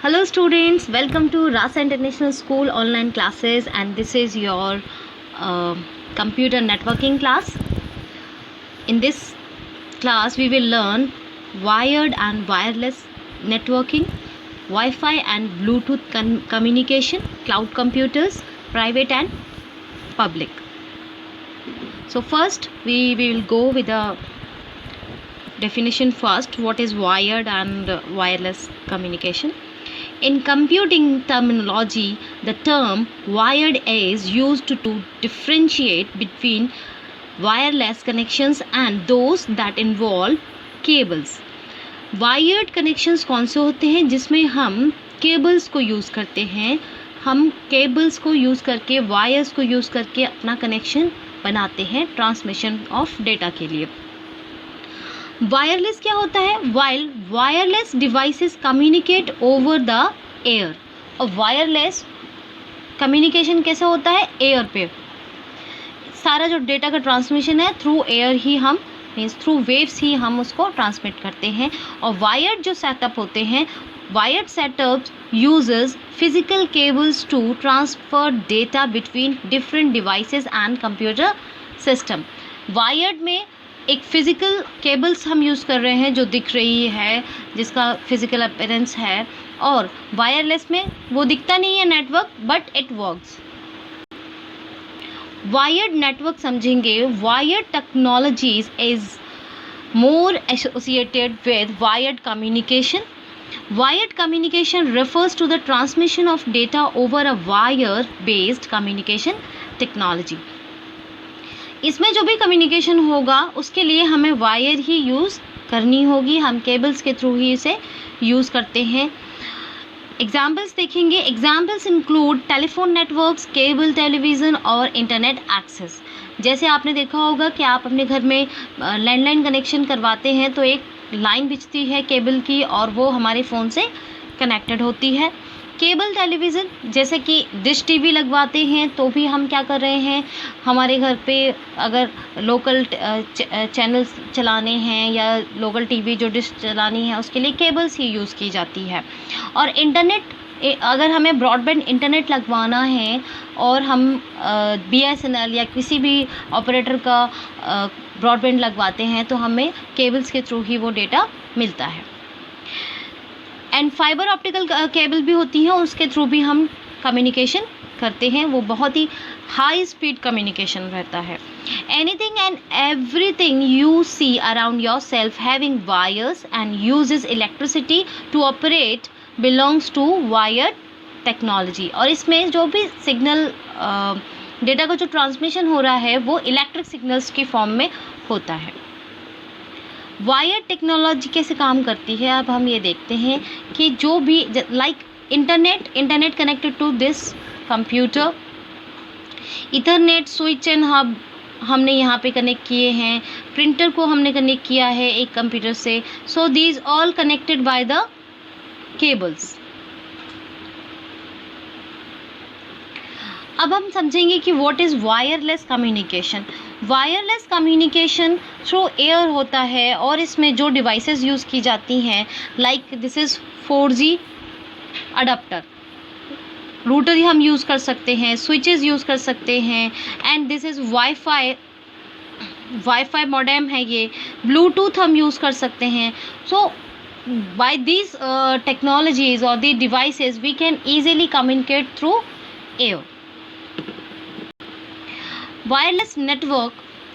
Hello students, welcome to Rasa International School online classes, and this is your computer networking class. In this class we will learn wired and wireless networking, Wi-Fi and Bluetooth communication, cloud computers, private and public. So first we will go with the definition first. What is wired and wireless communication? In computing terminology, the term wired is used to differentiate between wireless connections and those that involve cables. Wired connections कौन से होते हैं? जिसमें हम cables को use करते हैं, हम केबल्स को यूज़ करके, वायर्स को यूज़ करके अपना कनेक्शन बनाते हैं ट्रांसमिशन ऑफ डेटा के लिए. वायरलेस क्या होता है? While wireless devices communicate over the air. और वायरलेस कम्युनिकेशन कैसे होता है? एयर पे. सारा जो डेटा का ट्रांसमिशन है थ्रू एयर ही हम मीन्स थ्रू वेव्स ही हम उसको ट्रांसमिट करते हैं. और वायर्ड जो सेटअप होते हैं, wired setup uses physical cables to transfer data between different devices and computer system. Wired में एक फिज़िकल केबल्स हम यूज़ कर रहे हैं जो दिख रही है, जिसका फिज़िकल अपीयरेंस है, और वायरलेस में वो दिखता नहीं है network, but it works. Wired network समझेंगे. Wired technologies is more associated with wired communication. Wired communication refers to the transmission of data over a wire-based communication technology. इसमें जो भी कम्युनिकेशन होगा उसके लिए हमें वायर ही यूज़ करनी होगी. हम केबल्स के थ्रू ही इसे यूज़ करते हैं. एग्जाम्पल्स देखेंगे. Examples include telephone networks, cable television और इंटरनेट एक्सेस. जैसे आपने देखा होगा कि आप अपने घर में लैंडलाइन कनेक्शन करवाते हैं तो एक लाइन बिछती है केबल की और वो हमारे फ़ोन से कनेक्टेड होती है. केबल टेलीविज़न जैसे कि डिश टीवी लगवाते हैं तो भी हम क्या कर रहे हैं, हमारे घर पे अगर लोकल चैनल्स चलाने हैं या लोकल टीवी जो डिश चलानी है उसके लिए केबल्स ही यूज़ की जाती है. और इंटरनेट, अगर हमें ब्रॉडबैंड इंटरनेट लगवाना है और हम BSNL या किसी भी ऑपरेटर का ब्रॉडबैंड लगवाते हैं तो हमें केबल्स के थ्रू ही वो डेटा मिलता है. एंड फाइबर ऑप्टिकल केबल भी होती हैं, उसके थ्रू भी हम कम्युनिकेशन करते हैं. वो बहुत ही हाई स्पीड कम्युनिकेशन रहता है. Anything and everything you see around yourself having wires and uses electricity to operate belongs to wired technology. और इसमें जो भी सिग्नल डेटा का जो ट्रांसमिशन हो रहा है वो इलेक्ट्रिक सिग्नल्स की फॉर्म में होता है. वायर्ड टेक्नोलॉजी कैसे काम करती है अब हम ये देखते हैं कि जो भी like internet connected to this computer, ethernet switch and hub हमने यहाँ पे कनेक्ट किए हैं, प्रिंटर को हमने कनेक्ट किया है एक कंप्यूटर से. So these all connected by the cables. अब हम समझेंगे कि what is wireless communication. Wireless communication through air होता है और इसमें जो डिवाइसेस यूज़ की जाती हैं like this is 4G adapter, router हम यूज़ कर सकते हैं, स्विचेस यूज़ कर सकते हैं, and this is wifi modem है ये, ब्लूटूथ हम यूज़ कर सकते हैं. सो by these technologies or the devices we can easily communicate through air. Wireless network.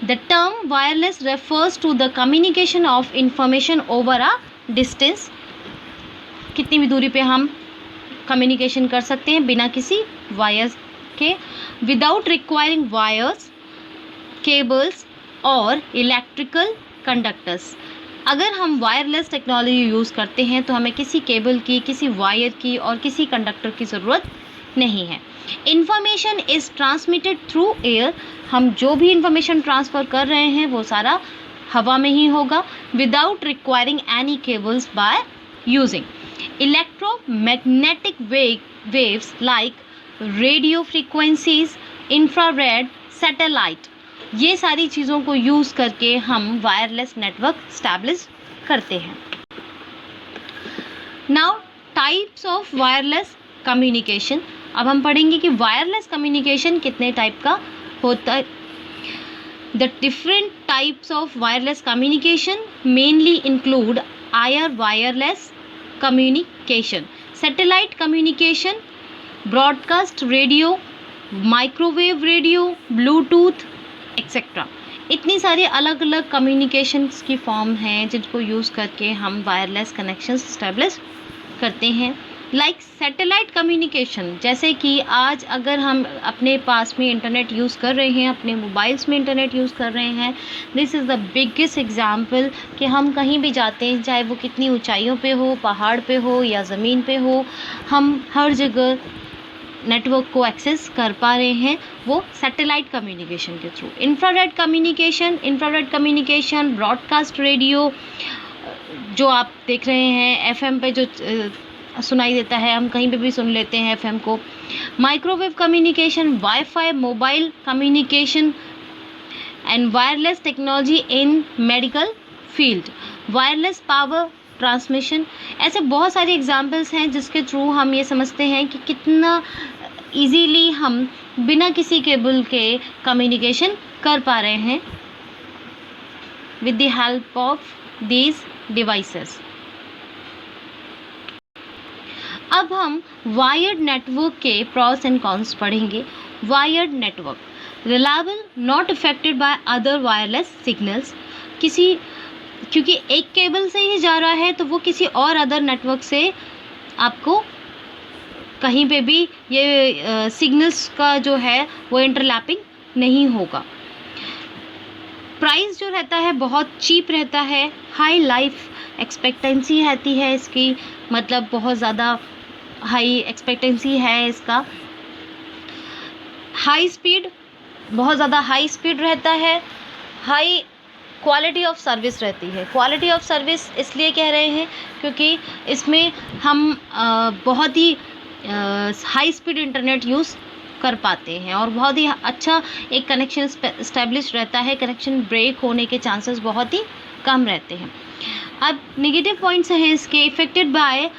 The term wireless refers to the communication of information over a distance. कितनी भी दूरी पे हम कम्युनिकेशन कर सकते हैं बिना किसी वायर्स के, without requiring wires, cables और electrical conductors. अगर हम वायरलेस टेक्नोलॉजी यूज़ करते हैं तो हमें किसी केबल की, किसी वायर की और किसी कंडक्टर की ज़रूरत नहीं है. Information is transmitted through air. हम जो भी इंफॉर्मेशन ट्रांसफ़र कर रहे हैं वो सारा हवा में ही होगा, without requiring any cables by using electromagnetic waves like radio frequencies, infrared, satellite. ये सारी चीज़ों को यूज़ करके हम वायरलेस नेटवर्क स्टैब्लिश करते हैं. Now types of wireless communication. अब हम पढ़ेंगे कि वायरलेस कम्युनिकेशन कितने टाइप का होता है। The different types of wireless communication mainly include IR wireless communication, satellite communication, broadcast radio, microwave radio, Bluetooth etcetera. इतनी सारी अलग अलग कम्युनिकेशंस की फॉर्म हैं जिनको यूज़ करके हम वायरलेस कनेक्शंस इस्टेब्लिश करते हैं। लाइक सैटेलाइट कम्युनिकेशन, जैसे कि आज अगर हम अपने पास में इंटरनेट यूज़ कर रहे हैं, अपने मोबाइल्स में इंटरनेट यूज़ कर रहे हैं, this is the biggest example कि हम कहीं भी जाते हैं, चाहे वो कितनी ऊंचाइयों पे हो, पहाड़ पे हो या ज़मीन पे हो, हम हर जगह नेटवर्क को एक्सेस कर पा रहे हैं, वो सैटेलाइट कम्युनिकेशन के through. Infrared communication, broadcast radio जो आप देख रहे हैं, एफएम पे जो सुनाई देता है, हम कहीं पे भी सुन लेते हैं एफएम को। Microwave communication, wifi, mobile communication and wireless technology in medical field, wireless power transmission. ऐसे बहुत सारे एग्जाम्पल्स हैं जिसके थ्रू हम ये समझते हैं कि कितना इजीली हम बिना किसी केबल के कम्युनिकेशन कर पा रहे हैं with the help of these devices. अब हम वायर्ड नेटवर्क के प्रॉस एंड कॉन्स पढ़ेंगे। Wired network, reliable, not affected by other wireless signals. क्योंकि एक केबल से ही जा रहा है तो वो किसी और अदर नेटवर्क से आपको कहीं पे भी ये सिग्नल्स का जो है वो इंटरलैपिंग नहीं होगा। प्राइस जो रहता है बहुत चीप रहता है। हाई लाइफ एक्सपेक्टेंसी रहती है इसकी, मतलब बहुत ज़्यादा हाई एक्सपेक्टेंसी है इसका। हाई स्पीड, बहुत ज़्यादा हाई स्पीड रहता है। हाई क्वालिटी ऑफ सर्विस रहती है। क्वालिटी ऑफ सर्विस इसलिए कह रहे हैं क्योंकि इसमें हम बहुत ही हाई स्पीड इंटरनेट यूज़ कर पाते हैं और बहुत ही अच्छा एक कनेक्शन इस्टेब्लिश रहता है। कनेक्शन ब्रेक होने के चांसेस बहुत ही कम रहते हैं। अब नेगेटिव पॉइंट्स हैं इसके, affected by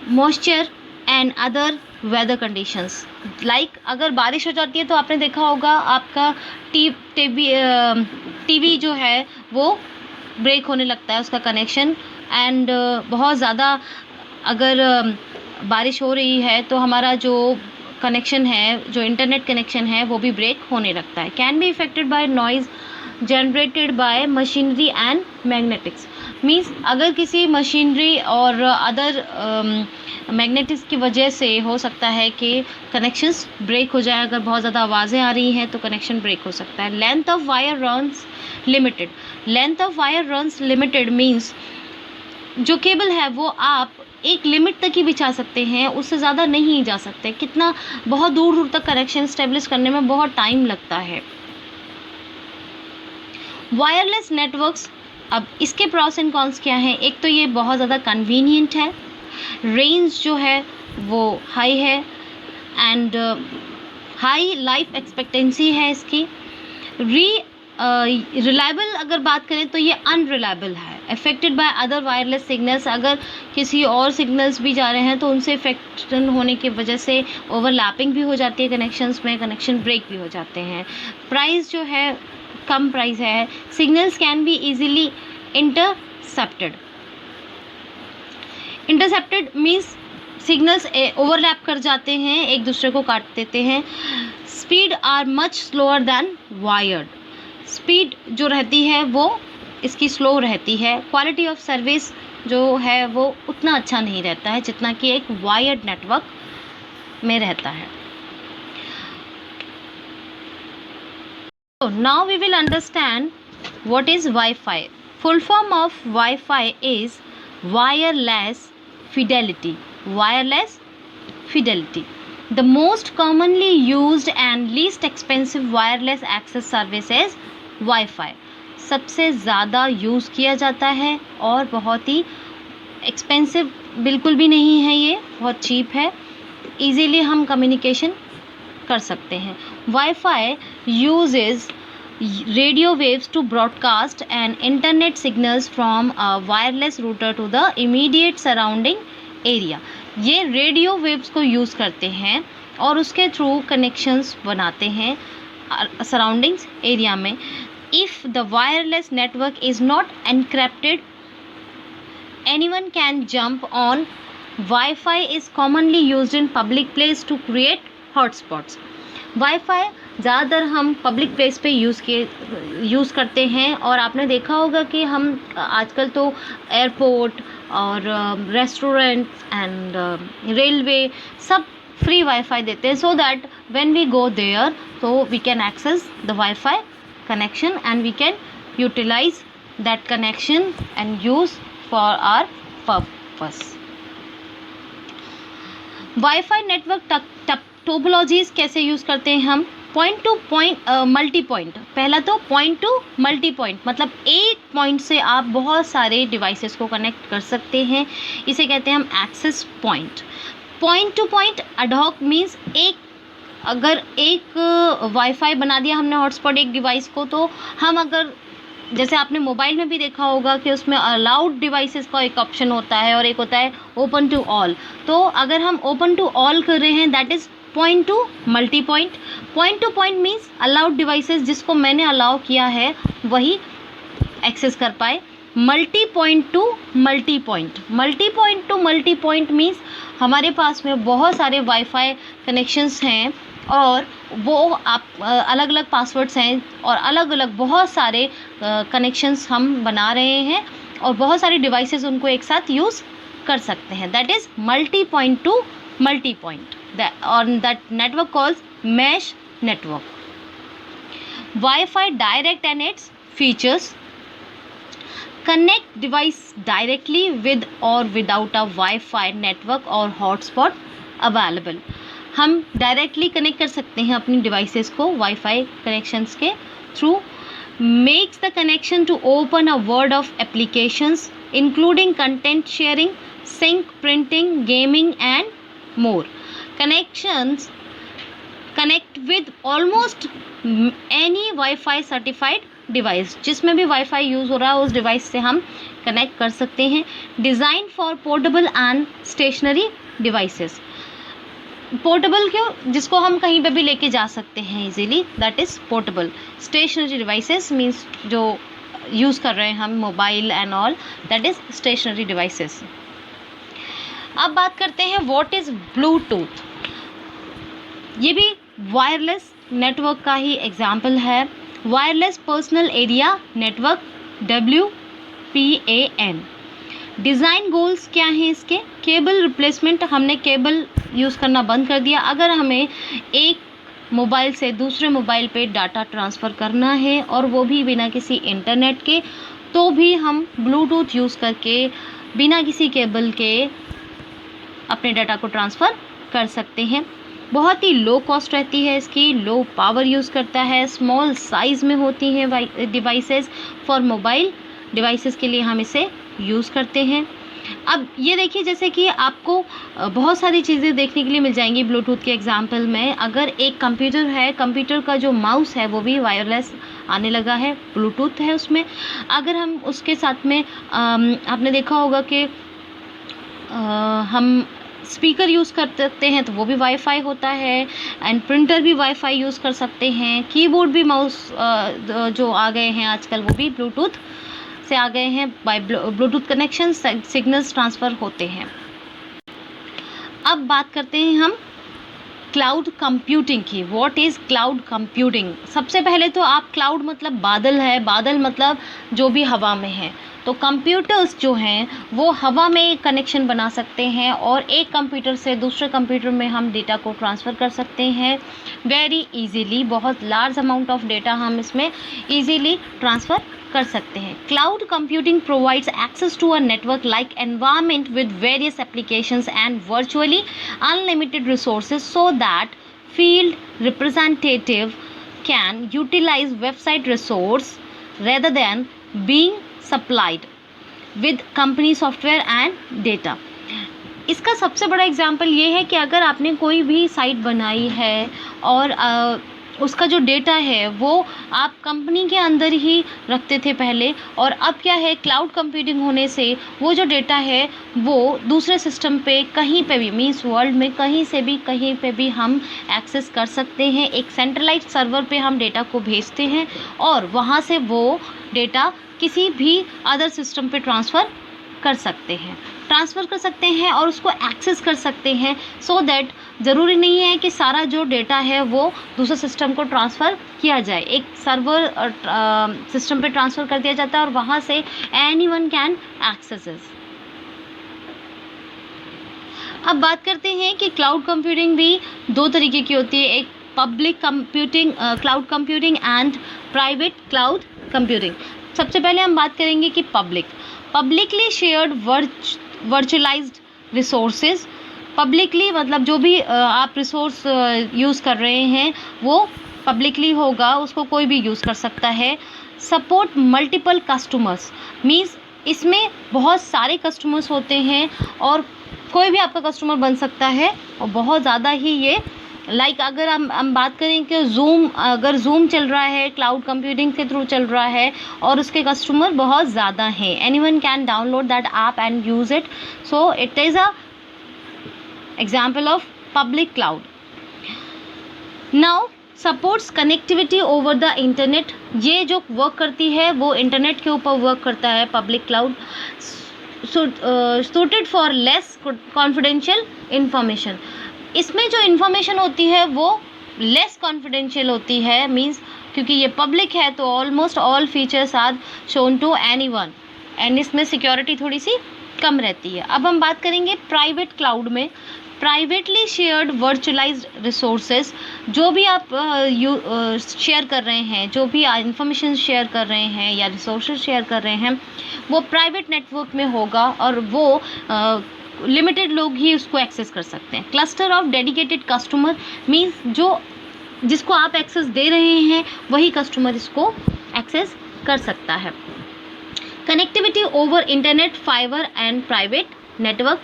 moisture and other weather conditions. Like अगर बारिश हो जाती है तो आपने देखा होगा आपका टीवी जो है वो ब्रेक होने लगता है उसका कनेक्शन। एंड बहुत ज़्यादा अगर बारिश हो रही है तो हमारा जो कनेक्शन है, जो इंटरनेट कनेक्शन है, वो भी ब्रेक होने लगता है। Can be affected by noise generated by machinery and magnetics. Means अगर किसी मशीनरी और अदर मैग्नेटिक्स की वजह से हो सकता है कि कनेक्शंस ब्रेक हो जाए। अगर बहुत ज़्यादा आवाज़ें आ रही हैं तो कनेक्शन ब्रेक हो सकता है। Length of wire runs limited. Length of wire runs limited means जो केबल है वो आप एक लिमिट तक ही बिछा सकते हैं, उससे ज़्यादा नहीं जा सकते। कितना बहुत दूर दूर तक कनेक्शन स्टेब्लिश करने में बहुत टाइम लगता है। वायरलेस नेटवर्क्स, अब इसके प्रॉस एंड कॉन्स क्या हैं। एक तो ये बहुत ज़्यादा कन्वीनियंट है, रेंज जो है वो हाई है एंड हाई लाइफ एक्सपेक्टेंसी है इसकी। रिलायबल अगर बात करें तो ये अनरिलायबल है। Affected by other wireless signals, अगर किसी और सिग्नल्स भी जा रहे हैं तो उनसे इफेक्ट होने की वजह से ओवरलैपिंग भी हो जाती है कनेक्शंस में, कनेक्शन ब्रेक भी हो जाते हैं। प्राइस जो है कम प्राइस है। Signals can be easily intercepted. Intercepted means signals overlap कर जाते हैं, एक दूसरे को काट देते हैं। Speed are much slower than wired. Speed जो रहती है वो इसकी स्लो रहती है। क्वालिटी ऑफ सर्विस जो है वो उतना अच्छा नहीं रहता है जितना कि एक वायर्ड नेटवर्क में रहता है। So now we will understand what is Wi-Fi. Full form of Wi-Fi is wireless fidelity. Wireless fidelity. The most commonly used and least expensive wireless access service is Wi-Fi. सबसे ज़्यादा use किया जाता है और बहुत ही एक्सपेंसिव बिल्कुल भी नहीं है, ये बहुत चीप है। इजीली हम कम्युनिकेशन कर सकते हैं। Wifi uses radio waves to broadcast and internet signals from a wireless router to the immediate surrounding area, ये रेडियो वेव्स को यूज़ करते हैं और उसके थ्रू कनेक्शंस बनाते हैं सराउंडिंग्स एरिया में. If the wireless network is not encrypted, anyone can jump on. Wi-Fi is commonly used in public place to create hotspots. Wifi ज़्यादातर हम पब्लिक प्लेस पे यूज़ करते हैं और आपने देखा होगा कि हम आजकल तो एयरपोर्ट और रेस्टोरेंट एंड रेलवे सब फ्री वाईफाई देते हैं, so that when we go there तो we can access the wifi connection and we can utilize that connection and use for our purpose. Wifi network topologies कैसे use करते हैं हम? Point to point multi point. पहला तो point to multi point, मतलब एक point से आप बहुत सारे डिवाइसेस को कनेक्ट कर सकते हैं, इसे कहते हैं हम access point. Point to point ad hoc means अगर एक वाईफाई बना दिया हमने हॉटस्पॉट एक डिवाइस को, तो हम अगर जैसे आपने मोबाइल में भी देखा होगा कि उसमें अलाउड डिवाइसेस का एक ऑप्शन होता है और एक होता है ओपन टू ऑल. तो अगर हम ओपन टू ऑल कर रहे हैं that is point to multi point. Point to point means allowed devices जिसको मैंने अलाउ किया है वही एक्सेस कर पाए. Multi point to multi point. Multi point to multi point means हमारे पास में बहुत सारे वाईफाई कनेक्शंस हैं और वो आप अलग अलग पासवर्ड्स हैं और अलग अलग बहुत सारे कनेक्शंस हम बना रहे हैं और बहुत सारे डिवाइसेस उनको एक साथ यूज़ कर सकते हैं. That is multi point to multi point और that network calls mesh network. Wifi direct and its features. Connect device directly with or without a Wi-Fi network or hotspot available. हम directly connect कर सकते हैं अपनी devices को WiFi connections के through. Makes the connection to open a world of applications including content sharing, sync, printing, gaming and more. Connections connect with almost any WiFi certified device. जिसमें भी wifi use हो रहा है उस device से हम connect कर सकते हैं. Design for portable and stationary devices. Portable क्यों? जिसको हम कहीं पे भी लेके जा सकते हैं easily, that is portable. Stationary devices means जो यूज़ कर रहे हैं हम mobile and all, that is stationary devices. अब बात करते हैं व्हाट इज़ ब्लूटूथ. ये भी वायरलेस नेटवर्क का ही एग्जाम्पल है. Wireless personal area network WPAN. Design goals क्या हैं इसके? Cable replacement. हमने केबल यूज़ करना बंद कर दिया. अगर हमें एक मोबाइल से दूसरे मोबाइल पे डाटा ट्रांसफ़र करना है और वो भी बिना किसी इंटरनेट के, तो भी हम ब्लूटूथ यूज़ करके बिना किसी केबल के अपने डाटा को ट्रांसफ़र कर सकते हैं. बहुत ही लो कॉस्ट रहती है इसकी, लो पावर यूज़ करता है, स्मॉल साइज़ में होती हैं डिवाइसेस. फॉर मोबाइल डिवाइसेस के लिए हम इसे यूज़ करते हैं. अब ये देखिए जैसे कि आपको बहुत सारी चीज़ें देखने के लिए मिल जाएंगी ब्लूटूथ के एग्जांपल में. अगर एक कंप्यूटर है, कंप्यूटर का जो माउस है वो भी वायरलेस आने लगा है, ब्लूटूथ है उसमें. अगर हम उसके साथ में आपने देखा होगा कि हम स्पीकर यूज़ कर सकते हैं तो वो भी वाईफाई होता है. एंड प्रिंटर भी वाईफाई यूज़ कर सकते हैं. कीबोर्ड भी माउस जो आ गए हैं आजकल वो भी ब्लूटूथ से आ गए हैं. By Bluetooth connection signals transfer होते हैं. अब बात करते हैं हम क्लाउड कंप्यूटिंग की. What is cloud computing? सबसे पहले तो आप क्लाउड मतलब बादल है, बादल मतलब जो भी हवा में है. तो कंप्यूटर्स जो हैं वो हवा में कनेक्शन बना सकते हैं और एक कंप्यूटर से दूसरे कंप्यूटर में हम डेटा को ट्रांसफ़र कर सकते हैं वेरी इजीली. बहुत लार्ज अमाउंट ऑफ डेटा हम इसमें इजीली ट्रांसफ़र कर सकते हैं. Cloud computing provides access to a network like environment with various applications and virtually unlimited resources so that field representative can utilize website resource rather than being supplied with company software and data. इसका सबसे बड़ा example ये है कि अगर आपने कोई भी साइट बनाई है और उसका जो डेटा है वो आप कंपनी के अंदर ही रखते थे पहले, और अब क्या है, क्लाउड कंप्यूटिंग होने से वो जो डेटा है वो दूसरे सिस्टम पे कहीं पे भी, मीन्स वर्ल्ड में कहीं से भी कहीं पे भी हम एक्सेस कर सकते हैं। एक सेंट्रलाइज्ड सर्वर पे हम डेटा को भेजते हैं और वहाँ से वो डेटा किसी भी अदर सिस्टम पे ट्रांसफ़र कर सकते हैं और उसको एक्सेस कर सकते हैं, सो दैट ज़रूरी नहीं है कि सारा जो डेटा है वो दूसरे सिस्टम को ट्रांसफ़र किया जाए। एक सर्वर सिस्टम पे ट्रांसफ़र कर दिया जाता है और वहाँ से एनीवन कैन एक्सेस इट। अब बात करते हैं कि क्लाउड कंप्यूटिंग भी दो तरीके की होती है, एक public computing cloud computing and private cloud computing. सबसे पहले हम बात करेंगे कि publicly shared virtualized resources. Publicly मतलब जो भी आप रिसोर्स यूज़ कर रहे हैं वो पब्लिकली होगा, उसको कोई भी यूज़ कर सकता है। सपोर्ट मल्टीपल कस्टमर्स, मीन्स इसमें बहुत सारे कस्टमर्स होते हैं और कोई भी आपका कस्टमर बन सकता है, और बहुत ज़्यादा ही ये अगर हम बात करें कि अगर जूम चल रहा है, क्लाउड कंप्यूटिंग के थ्रू चल रहा है और उसके कस्टमर बहुत ज़्यादा हैं, anyone can download that app and use it, so it is a example of public cloud. Now supports connectivity over the internet, ये जो वर्क करती है वो इंटरनेट के ऊपर वर्क करता है public cloud. Suited for less confidential information, इसमें जो इन्फॉर्मेशन होती है वो लेस कॉन्फिडेंशियल होती है, मींस क्योंकि ये पब्लिक है तो almost all features are shown to anyone, and इसमें सिक्योरिटी थोड़ी सी कम रहती है। अब हम बात करेंगे प्राइवेट क्लाउड में। प्राइवेटली शेयर्ड वर्चुअलाइज्ड रिसोर्सेज, जो भी आप शेयर कर रहे हैं, जो भी इंफॉर्मेशन शेयर कर रहे हैं या रिसोर्सेज शेयर कर रहे हैं, वो प्राइवेट नेटवर्क में होगा और वो लिमिटेड लोग ही उसको एक्सेस कर सकते हैं। Cluster of dedicated customer, means जिसको आप एक्सेस दे रहे हैं वही कस्टमर इसको एक्सेस कर सकता है। Connectivity over internet, fibre and private network,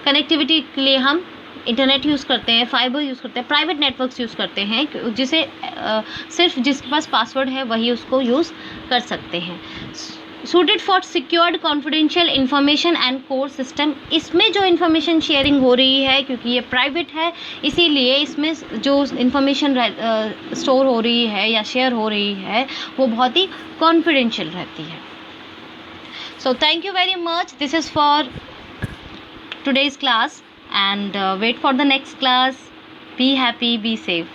connectivity के लिए हम इंटरनेट यूज़ करते हैं, फाइबर यूज़ करते हैं, प्राइवेट नेटवर्क्स यूज़ करते हैं, जिसे सिर्फ जिसके पास पासवर्ड है वही उसको यूज़ कर सकते हैं। Suited for secured confidential information and core system, इसमें जो इन्फॉर्मेशन शेयरिंग हो रही है क्योंकि ये प्राइवेट है इसीलिए इसमें जो इन्फॉर्मेशन स्टोर हो रही है या शेयर हो रही है वो बहुत ही कॉन्फिडेंशियल रहती है। So thank you very much, this is for today's class and wait for the next class. Be happy, be safe.